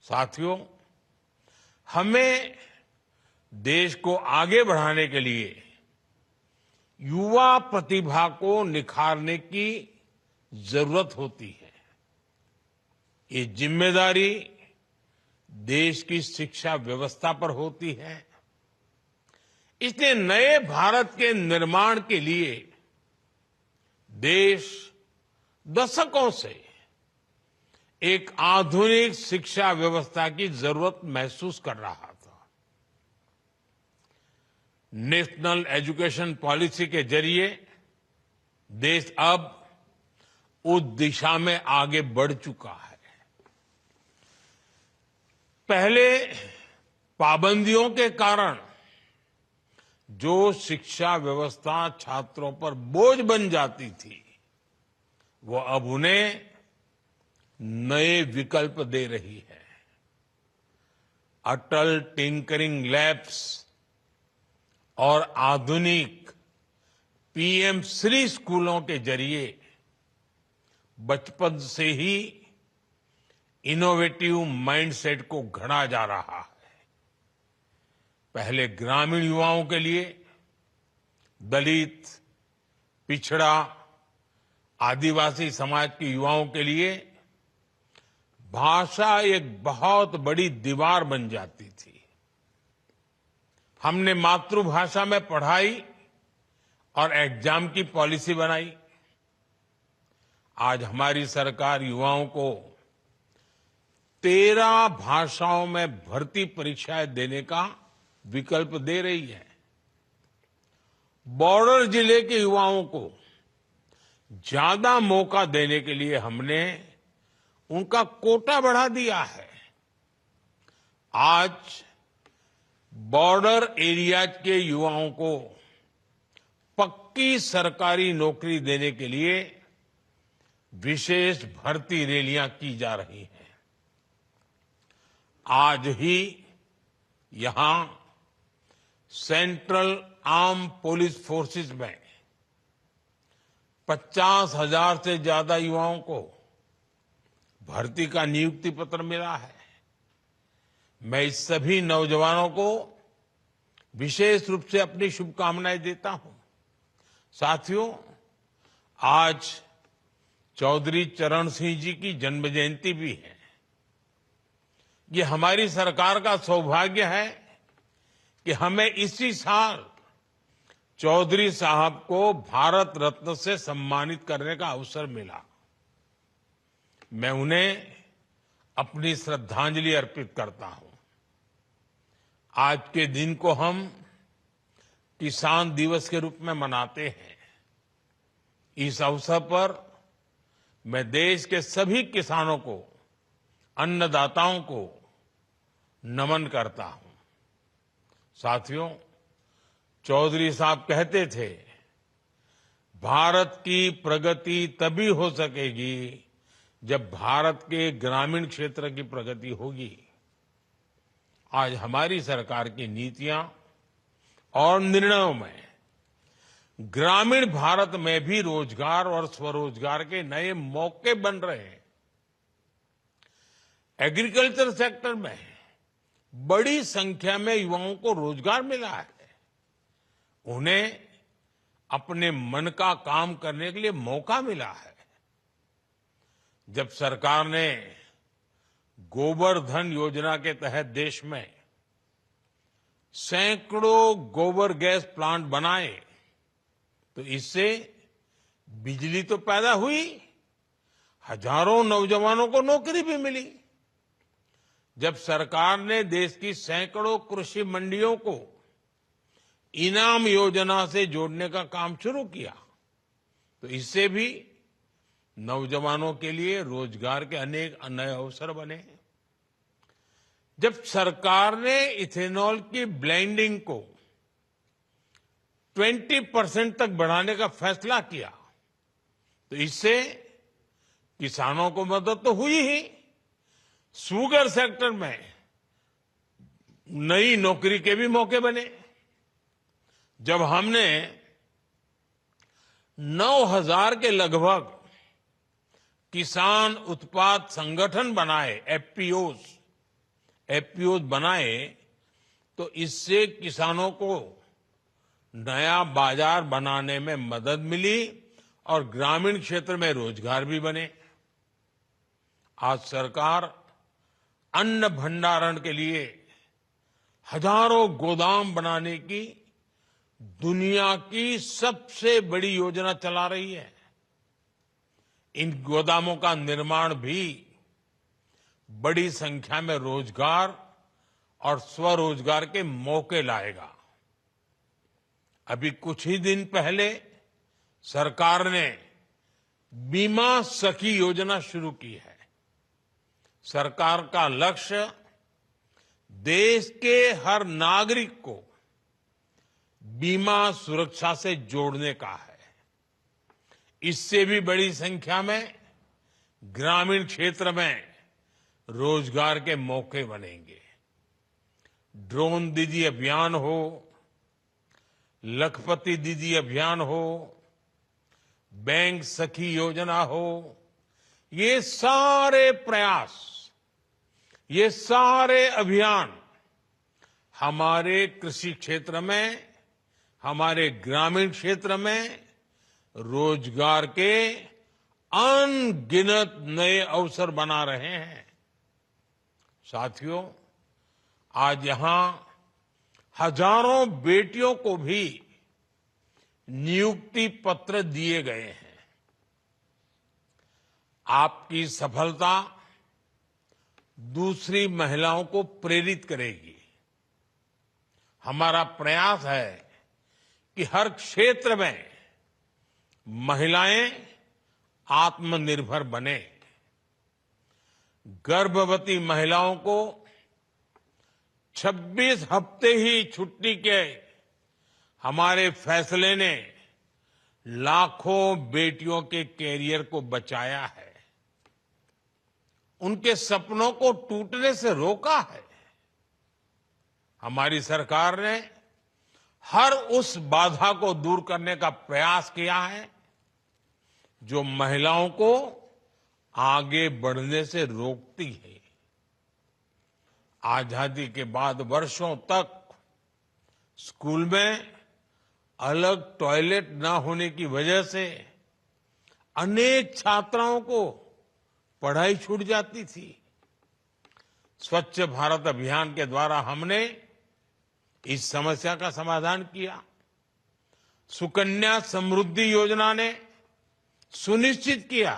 साथियों, हमें देश को आगे बढ़ाने के लिए युवा प्रतिभा को निखारने की जरूरत होती है। ये जिम्मेदारी देश की शिक्षा व्यवस्था पर होती है। इसलिए नए भारत के निर्माण के लिए देश दशकों से एक आधुनिक शिक्षा व्यवस्था की जरूरत महसूस कर रहा था। नेशनल एजुकेशन पॉलिसी के जरिए देश अब उस दिशा में आगे बढ़ चुका है। पहले पाबंदियों के कारण जो शिक्षा व्यवस्था छात्रों पर बोझ बन जाती थी, वो अब उन्हें नए विकल्प दे रही है। अटल टिंकरिंग लैब्स और आधुनिक पीएम श्री स्कूलों के जरिए बचपन से ही इनोवेटिव माइंडसेट को गढ़ा जा रहा है। पहले ग्रामीण युवाओं के लिए दलित, पिछड़ा, आदिवासी समाज के युवाओं के लिए भाषा एक बहुत बड़ी दीवार बन जाती थी। हमने मातृभाषा में पढ़ाई और एग्जाम की पॉलिसी बनाई। आज हमारी सरकार युवाओं को 13 भाषाओं में भर्ती परीक्षाएं देने का विकल्प दे रही है। बॉर्डर जिले के युवाओं को ज्यादा मौका देने के लिए हमने उनका कोटा बढ़ा दिया है। आज बॉर्डर एरिया के युवाओं को पक्की सरकारी नौकरी देने के लिए विशेष भर्ती रैलियां की जा रही हैं। आज ही यहां सेंट्रल आर्म पुलिस फोर्सेस में 50,000 से ज्यादा युवाओं को भर्ती का नियुक्ति पत्र मिला है। मैं इस सभी नौजवानों को विशेष रूप से अपनी शुभकामनाएं देता हूं। साथियों, आज चौधरी चरण सिंह जी की जन्म जयंती भी है। ये हमारी सरकार का सौभाग्य है कि हमें इसी साल चौधरी साहब को भारत रत्न से सम्मानित करने का अवसर मिला। मैं उन्हें अपनी श्रद्धांजलि अर्पित करता हूं। आज के दिन को हम किसान दिवस के रूप में मनाते हैं। इस अवसर पर मैं देश के सभी किसानों को, अन्नदाताओं को नमन करता हूं। साथियों, चौधरी साहब कहते थे, भारत की प्रगति तभी हो सकेगी जब भारत के ग्रामीण क्षेत्र की प्रगति होगी। आज हमारी सरकार की नीतियां और निर्णयों में ग्रामीण भारत में भी रोजगार और स्वरोजगार के नए मौके बन रहे हैं। एग्रीकल्चर सेक्टर में बड़ी संख्या में युवाओं को रोजगार मिला है। उन्हें अपने मन का काम करने के लिए मौका मिला है। जब सरकार ने गोबर धन योजना के तहत देश में सैकड़ों गोबर गैस प्लांट बनाए, तो इससे बिजली तो पैदा हुई, हजारों नौजवानों को नौकरी भी मिली। जब सरकार ने देश की सैकड़ों कृषि मंडियों को इनाम योजना से जोड़ने का काम शुरू किया, तो इससे भी नौजवानों के लिए रोजगार के अनेक नए अवसर बने। जब सरकार ने इथेनॉल की ब्लेंडिंग को 20% तक बढ़ाने का फैसला किया, तो इससे किसानों को मदद तो हुई ही, शुगर सेक्टर में नई नौकरी के भी मौके बने। जब हमने 9,000 के लगभग किसान उत्पाद संगठन बनाए, एफपीओस, एफपीओ बनाए तो इससे किसानों को नया बाजार बनाने में मदद मिली और ग्रामीण क्षेत्र में रोजगार भी बने। आज सरकार अन्न भंडारण के लिए हजारों गोदाम बनाने की दुनिया की सबसे बड़ी योजना चला रही है। इन गोदामों का निर्माण भी बड़ी संख्या में रोजगार और स्वरोजगार के मौके लाएगा। अभी कुछ ही दिन पहले सरकार ने बीमा सखी योजना शुरू की है। सरकार का लक्ष्य देश के हर नागरिक को बीमा सुरक्षा से जोड़ने का है। इससे भी बड़ी संख्या में ग्रामीण क्षेत्र में रोजगार के मौके बनेंगे। ड्रोन दीदी अभियान हो, लखपति दीदी अभियान हो, बैंक सखी योजना हो, ये सारे प्रयास, ये सारे अभियान हमारे कृषि क्षेत्र में, हमारे ग्रामीण क्षेत्र में रोजगार के अनगिनत नए अवसर बना रहे हैं। साथियों, आज यहां हजारों बेटियों को भी नियुक्ति पत्र दिए गए हैं। आपकी सफलता दूसरी महिलाओं को प्रेरित करेगी। हमारा प्रयास है कि हर क्षेत्र में महिलाएं आत्मनिर्भर बने। गर्भवती महिलाओं को 26 हफ्ते ही छुट्टी के हमारे फैसले ने लाखों बेटियों के कैरियर को बचाया है, उनके सपनों को टूटने से रोका है। हमारी सरकार ने हर उस बाधा को दूर करने का प्रयास किया है जो महिलाओं को आगे बढ़ने से रोकती है। आजादी के बाद वर्षों तक स्कूल में अलग टॉयलेट न होने की वजह से अनेक छात्राओं को पढ़ाई छूट जाती थी। स्वच्छ भारत अभियान के द्वारा हमने इस समस्या का समाधान किया। सुकन्या समृद्धि योजना ने सुनिश्चित किया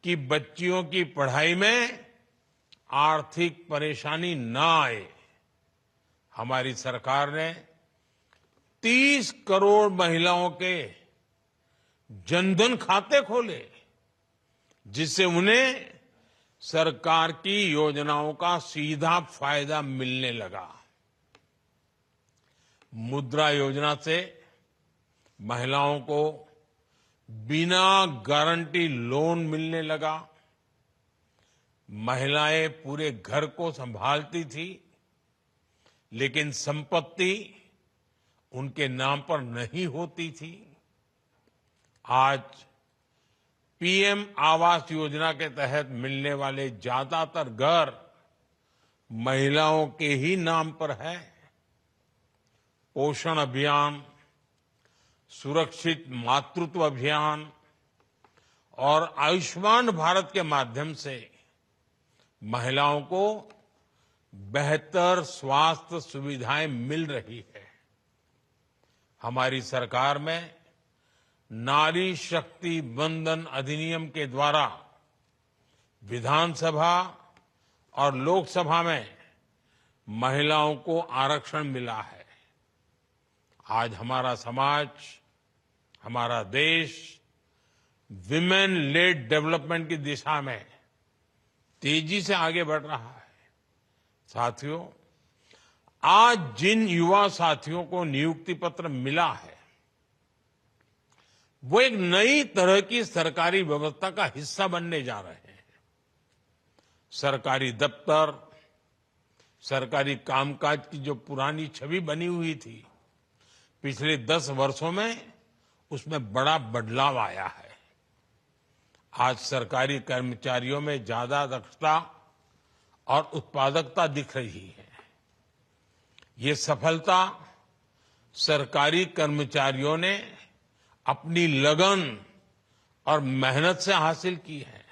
कि बच्चियों की पढ़ाई में आर्थिक परेशानी न आए। हमारी सरकार ने 30 करोड़ महिलाओं के जनधन खाते खोले, जिससे उन्हें सरकार की योजनाओं का सीधा फायदा मिलने लगा। मुद्रा योजना से महिलाओं को बिना गारंटी लोन मिलने लगा। महिलाएं पूरे घर को संभालती थी, लेकिन संपत्ति उनके नाम पर नहीं होती थी। आज पीएम आवास योजना के तहत मिलने वाले ज्यादातर घर महिलाओं के ही नाम पर है। पोषण अभियान, सुरक्षित मातृत्व अभियान और आयुष्मान भारत के माध्यम से महिलाओं को बेहतर स्वास्थ्य सुविधाएं मिल रही है। हमारी सरकार में नारी शक्ति वंदन अधिनियम के द्वारा विधानसभा और लोकसभा में महिलाओं को आरक्षण मिला है। आज हमारा समाज, हमारा देश विमेन लेड डेवलपमेंट की दिशा में तेजी से आगे बढ़ रहा है। साथियों, आज जिन युवा साथियों को नियुक्ति पत्र मिला है, वो एक नई तरह की सरकारी व्यवस्था का हिस्सा बनने जा रहे हैं। सरकारी दफ्तर, सरकारी कामकाज की जो पुरानी छवि बनी हुई थी, पिछले 10 वर्षों में उसमें बड़ा बदलाव आया है। आज सरकारी कर्मचारियों में ज्यादा दक्षता और उत्पादकता दिख रही है। ये सफलता सरकारी कर्मचारियों ने अपनी लगन और मेहनत से हासिल की है।